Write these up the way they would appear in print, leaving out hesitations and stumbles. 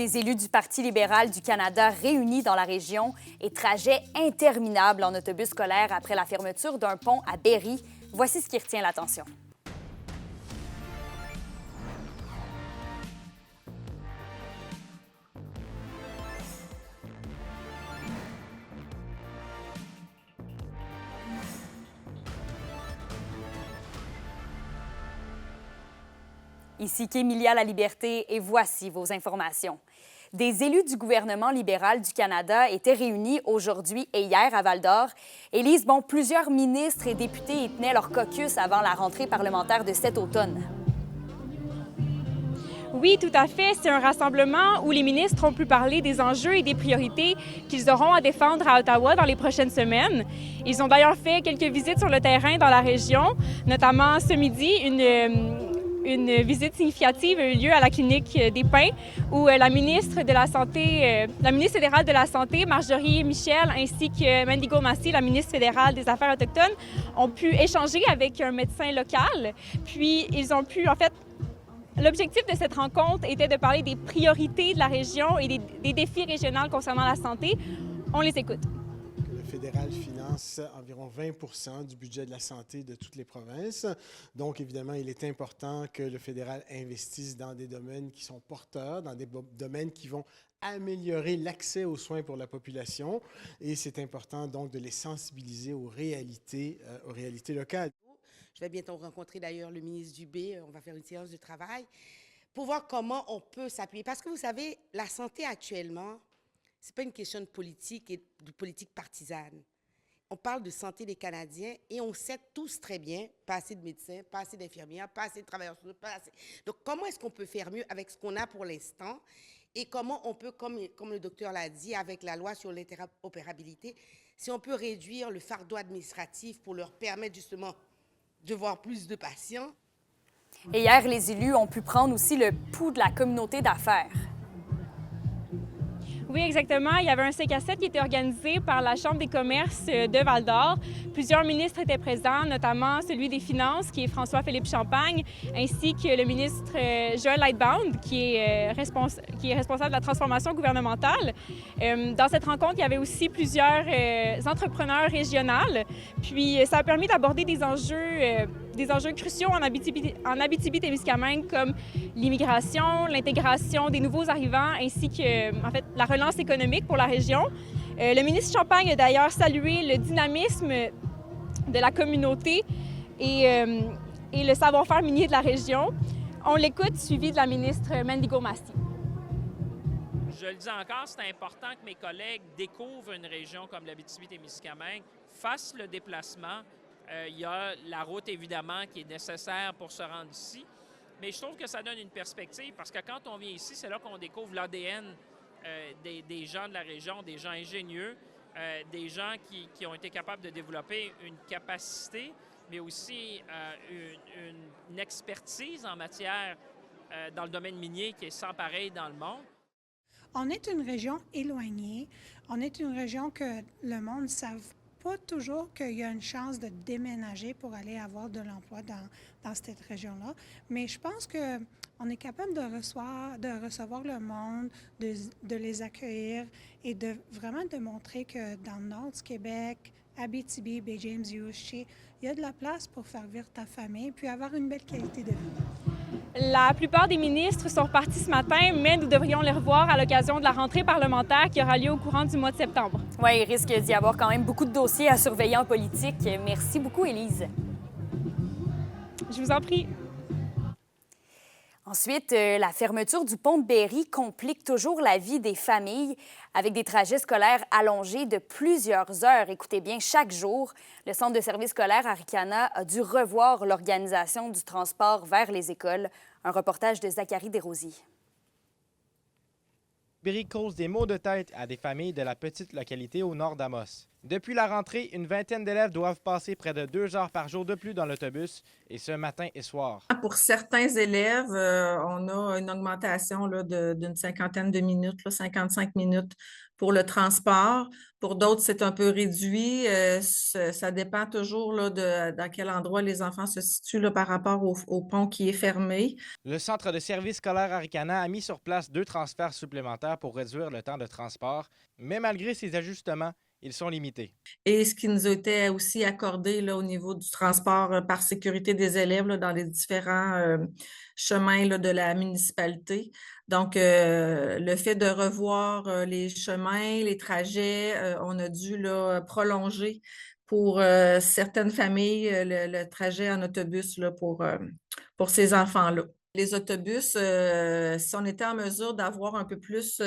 Des élus du Parti libéral du Canada réunis dans la région et trajet interminable en autobus scolaire après la fermeture d'un pont à Berry. Voici ce qui retient l'attention. Ici Kémilia La Liberté et voici vos informations. Des élus du gouvernement libéral du Canada étaient réunis aujourd'hui et hier à Val-d'Or. Élise, plusieurs ministres et députés y tenaient leur caucus avant la rentrée parlementaire de cet automne. Oui, tout à fait. C'est un rassemblement où les ministres ont pu parler des enjeux et des priorités qu'ils auront à défendre à Ottawa dans les prochaines semaines. Ils ont d'ailleurs fait quelques visites sur le terrain dans la région, notamment ce midi, une visite significative a eu lieu à la clinique des Pins où la ministre de la Santé, la ministre fédérale de la Santé, Marjorie Michel, ainsi que Mandigo Massey, la ministre fédérale des Affaires autochtones, ont pu échanger avec un médecin local. Puis ils ont pu, l'objectif de cette rencontre était de parler des priorités de la région et des défis régionaux concernant la santé. On les écoute. Le fédéral finance environ 20 du budget de la santé de toutes les provinces. Donc, évidemment, il est important que le fédéral investisse dans des domaines qui sont porteurs, dans des domaines qui vont améliorer l'accès aux soins pour la population. Et c'est important, donc, de les sensibiliser aux réalités locales. Je vais bientôt rencontrer d'ailleurs le ministre Dubé. On va faire une séance de travail pour voir comment on peut s'appuyer. Parce que vous savez, la santé actuellement, ce n'est pas une question de politique et de politique partisane. On parle de santé des Canadiens et on sait tous très bien, pas assez de médecins, pas assez d'infirmières, pas assez de travailleurs sociaux, pas assez. Donc, comment est-ce qu'on peut faire mieux avec ce qu'on a pour l'instant et comment on peut, comme le docteur l'a dit, avec la loi sur l'interopérabilité, si on peut réduire le fardeau administratif pour leur permettre justement de voir plus de patients. Et hier, les élus ont pu prendre aussi le pouls de la communauté d'affaires. Oui, exactement. Il y avait un 5 à 7 qui était organisé par la Chambre des commerces de Val-d'Or. Plusieurs ministres étaient présents, notamment celui des Finances, qui est François-Philippe Champagne, ainsi que le ministre Joël Lightbound, qui est responsable de la transformation gouvernementale. Dans cette rencontre, il y avait aussi plusieurs entrepreneurs régionaux. Puis, ça a permis d'aborder des enjeux cruciaux en Abitibi-Témiscamingue comme l'immigration, l'intégration des nouveaux arrivants ainsi que la relance économique pour la région. Le ministre Champagne a d'ailleurs salué le dynamisme de la communauté et le savoir-faire minier de la région. On l'écoute, suivi de la ministre Mandigo Massey. Je le dis encore, c'est important que mes collègues découvrent une région comme l'Abitibi-Témiscamingue, fassent le déplacement. Il y a la route, évidemment, qui est nécessaire pour se rendre ici. Mais je trouve que ça donne une perspective parce que quand on vient ici, c'est là qu'on découvre l'ADN des gens de la région, des gens ingénieux, des gens qui ont été capables de développer une capacité, mais aussi une expertise en matière dans le domaine minier qui est sans pareil dans le monde. On est une région éloignée. On est une région que le monde ne savent pas toujours qu'il y a une chance de déménager pour aller avoir de l'emploi dans cette région-là. Mais je pense qu'on est capable de recevoir le monde, de les accueillir et vraiment de montrer que dans le nord du Québec, Abitibi, Baie-James, il y a de la place pour faire vivre ta famille puis avoir une belle qualité de vie. La plupart des ministres sont repartis ce matin, mais nous devrions les revoir à l'occasion de la rentrée parlementaire qui aura lieu au courant du mois de septembre. Oui, il risque d'y avoir quand même beaucoup de dossiers à surveiller en politique. Merci beaucoup, Élise. Je vous en prie. Ensuite, la fermeture du pont de Berry complique toujours la vie des familles avec des trajets scolaires allongés de plusieurs heures. Écoutez bien, chaque jour, le Centre de services scolaires Arikana a dû revoir l'organisation du transport vers les écoles. Un reportage de Zachary Desrosiers. Berry cause des maux de tête à des familles de la petite localité au nord d'Amos. Depuis la rentrée, une vingtaine d'élèves doivent passer près de 2 heures par jour de plus dans l'autobus, et ce matin et soir. Pour certains élèves, on a une augmentation là, d'une cinquantaine de minutes, là, 55 minutes pour le transport. Pour d'autres, c'est un peu réduit. Ça dépend toujours là, dans quel endroit les enfants se situent là, par rapport au pont qui est fermé. Le Centre de service scolaire Arikana a mis sur place 2 transferts supplémentaires pour réduire le temps de transport, mais malgré ces ajustements, ils sont limités. Et ce qui nous était aussi accordé là, au niveau du transport par sécurité des élèves là, dans les différents chemins là, de la municipalité. Donc, le fait de revoir les chemins, les trajets, on a dû là, prolonger pour certaines familles le trajet en autobus là, pour ces enfants-là. Les autobus, si on était en mesure d'avoir un peu plus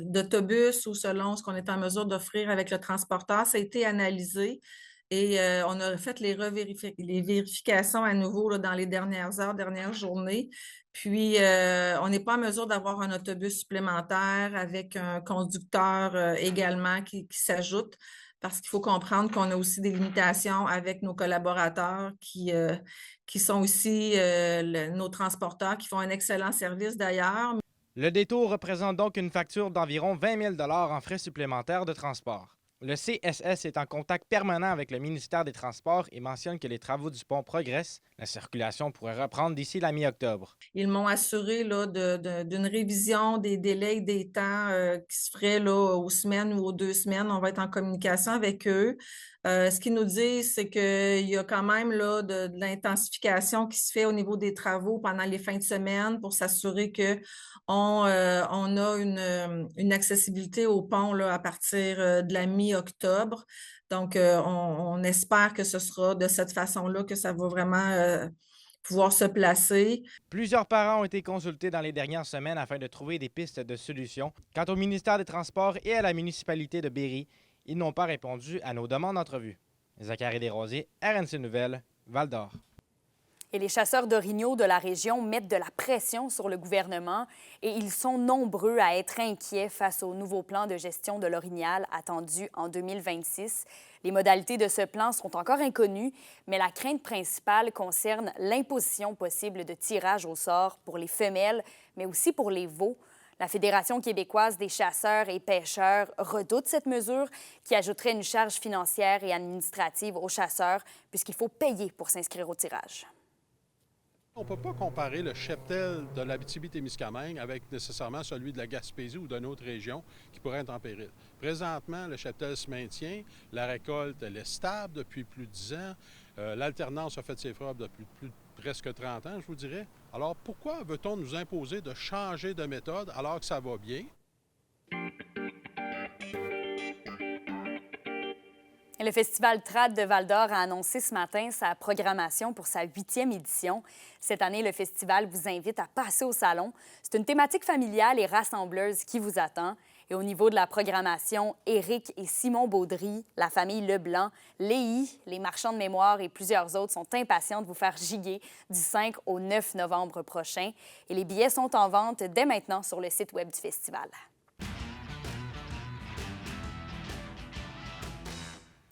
d'autobus ou selon ce qu'on est en mesure d'offrir avec le transporteur, ça a été analysé et on a fait les vérifications à nouveau là, dans les dernières heures, dernières journées. Puis, on n'est pas en mesure d'avoir un autobus supplémentaire avec un conducteur également qui s'ajoute parce qu'il faut comprendre qu'on a aussi des limitations avec nos collaborateurs qui sont aussi nos transporteurs, qui font un excellent service d'ailleurs. Le détour représente donc une facture d'environ 20 000 $ en frais supplémentaires de transport. Le CSS est en contact permanent avec le ministère des Transports et mentionne que les travaux du pont progressent. La circulation pourrait reprendre d'ici la mi-octobre. Ils m'ont assuré là, d'une révision des délais et des temps qui se ferait là, aux semaines ou aux 2 semaines. On va être en communication avec eux. Ce qu'ils nous disent, c'est qu'il y a quand même là, de l'intensification qui se fait au niveau des travaux pendant les fins de semaine pour s'assurer qu'on a une accessibilité au pont là, à partir de la mi-octobre. Donc, on espère que ce sera de cette façon-là que ça va vraiment pouvoir se placer. Plusieurs parents ont été consultés dans les dernières semaines afin de trouver des pistes de solutions. Quant au ministère des Transports et à la municipalité de Berry, ils n'ont pas répondu à nos demandes d'entrevue. Zachary Desrosiers, RNC Nouvelles, Val-d'Or. Et les chasseurs d'orignaux de la région mettent de la pression sur le gouvernement et ils sont nombreux à être inquiets face au nouveau plan de gestion de l'orignal attendu en 2026. Les modalités de ce plan sont encore inconnues, mais la crainte principale concerne l'imposition possible de tirage au sort pour les femelles, mais aussi pour les veaux. La Fédération québécoise des chasseurs et pêcheurs redoute cette mesure qui ajouterait une charge financière et administrative aux chasseurs puisqu'il faut payer pour s'inscrire au tirage. On ne peut pas comparer le cheptel de l'Abitibi-Témiscamingue avec nécessairement celui de la Gaspésie ou d'une autre région qui pourrait être en péril. Présentement, le cheptel se maintient, la récolte elle est stable depuis plus de 10 ans, l'alternance a fait ses preuves depuis presque 30 ans, je vous dirais. Alors pourquoi veut-on nous imposer de changer de méthode alors que ça va bien? Le Festival Trad de Val-d'Or a annoncé ce matin sa programmation pour sa 8e édition. Cette année, le festival vous invite à passer au salon. C'est une thématique familiale et rassembleuse qui vous attend. Et au niveau de la programmation, Éric et Simon Baudry, la famille Leblanc, Léhi, les marchands de mémoire et plusieurs autres sont impatients de vous faire giguer du 5 au 9 novembre prochain. Et les billets sont en vente dès maintenant sur le site web du festival.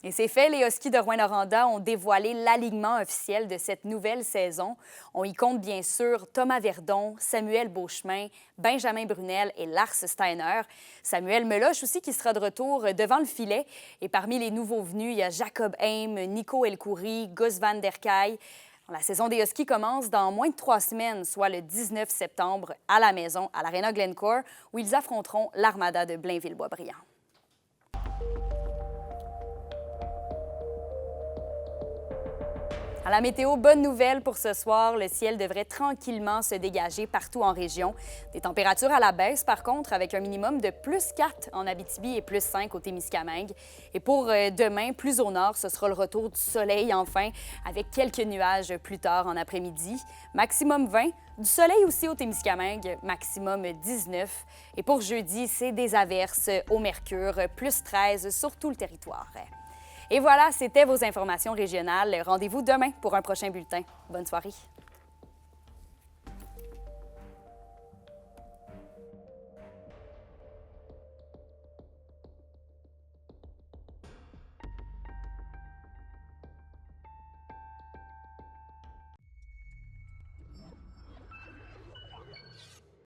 Et c'est fait, les Huskies de Rouyn-Noranda ont dévoilé l'alignement officiel de cette nouvelle saison. On y compte bien sûr Thomas Verdon, Samuel Beauchemin, Benjamin Brunel et Lars Steiner. Samuel Meloche aussi qui sera de retour devant le filet. Et parmi les nouveaux venus, il y a Jacob Haim, Nico Elkoury, Gus Van Der Kaay. La saison des Huskies commence dans moins de 3 semaines, soit le 19 septembre, à la maison, à l'Arena Glencore, où ils affronteront l'Armada de Blainville-Boisbriand. À la météo, bonne nouvelle pour ce soir. Le ciel devrait tranquillement se dégager partout en région. Des températures à la baisse, par contre, avec un minimum de +4 en Abitibi et +5 au Témiscamingue. Et pour demain, plus au nord, ce sera le retour du soleil enfin, avec quelques nuages plus tard en après-midi. Maximum 20. Du soleil aussi au Témiscamingue, maximum 19. Et pour jeudi, c'est des averses au mercure, +13 sur tout le territoire. Et voilà, c'était vos informations régionales. Rendez-vous demain pour un prochain bulletin. Bonne soirée.